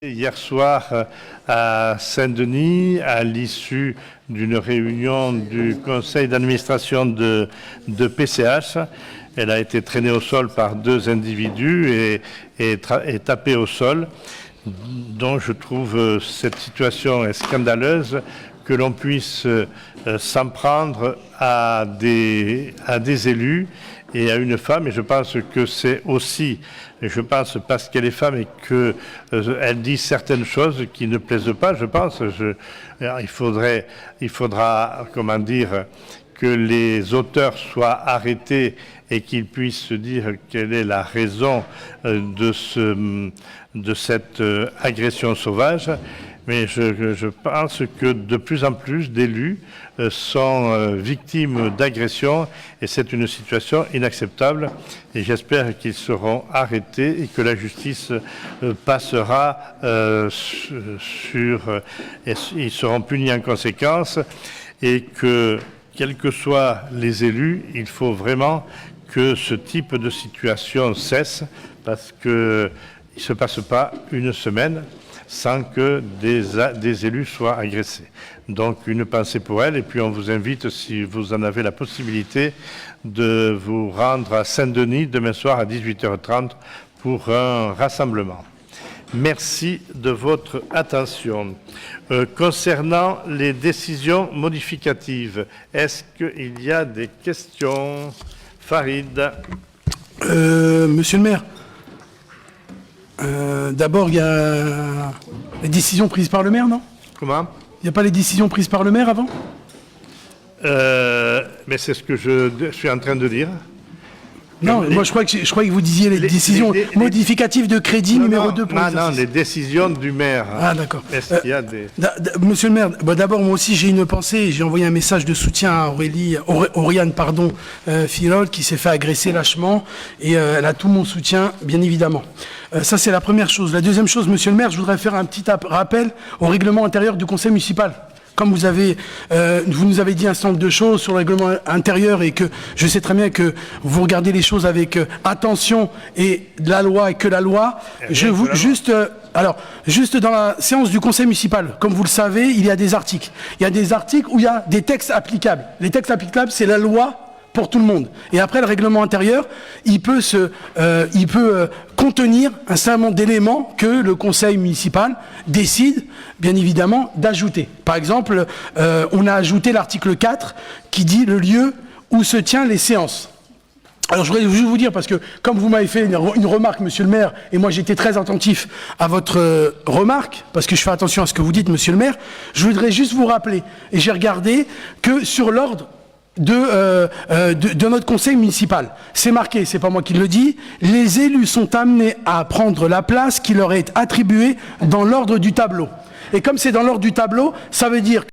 Hier soir à Saint-Denis, à l'issue d'une réunion du conseil d'administration de PCH, elle a été traînée au sol par deux individus et tapée au sol. Donc je trouve cette situation scandaleuse que l'on puisse s'en prendre à des élus et à une femme, et je pense que c'est aussi, parce qu'elle est femme et qu'elle dit certaines choses qui ne plaisent pas, je pense. Il faudra, comment dire, que les auteurs soient arrêtés et qu'ils puissent se dire quelle est la raison de cette agression sauvage. Mais je pense que de plus en plus d'élus sont victimes d'agressions et c'est une situation inacceptable. Et j'espère qu'ils seront arrêtés et que la justice passera et ils seront punis en conséquence et que, quels que soient les élus, il faut vraiment que ce type de situation cesse parce qu'il ne se passe pas une semaine sans que des élus soient agressés. Donc une pensée pour elle et puis on vous invite, si vous en avez la possibilité, de vous rendre à Saint-Denis demain soir à 18h30 pour un rassemblement. Merci de votre attention. Concernant les décisions modificatives, est-ce qu'il y a des questions? Farid. Monsieur le maire, d'abord, il y a les décisions prises par le maire, non? Comment? Il n'y a pas les décisions prises par le maire avant? Mais c'est ce que je suis en train de dire. Non, moi je crois que vous disiez les décisions modificatives de crédit numéro 2 pour non, les décisions du maire. Ah d'accord. Est-ce qu'il y a des... Monsieur le maire, d'abord moi aussi j'ai une pensée, j'ai envoyé un message de soutien à Oriane Filol qui s'est fait agresser lâchement et elle a tout mon soutien bien évidemment. Ça c'est la première chose. La deuxième chose, monsieur le maire, je voudrais faire un petit rappel au règlement intérieur du conseil municipal. Comme vous nous avez dit un certain nombre de choses sur le règlement intérieur et que je sais très bien que vous regardez les choses avec attention et la loi et que la loi, juste dans la séance du conseil municipal, comme vous le savez, il y a des articles. Il y a des articles où il y a des textes applicables. Les textes applicables, c'est la loi pour tout le monde. Et après, le règlement intérieur, il peut contenir un certain nombre d'éléments que le conseil municipal décide, bien évidemment, d'ajouter. Par exemple, on a ajouté l'article 4 qui dit le lieu où se tiennent les séances. Alors, je voudrais juste vous dire, parce que comme vous m'avez fait une remarque, monsieur le maire, et moi j'étais très attentif à votre remarque, parce que je fais attention à ce que vous dites, monsieur le maire, je voudrais juste vous rappeler, et j'ai regardé que sur l'ordre de notre conseil municipal. C'est marqué, c'est pas moi qui le dis, les élus sont amenés à prendre la place qui leur est attribuée dans l'ordre du tableau. Et comme c'est dans l'ordre du tableau, ça veut dire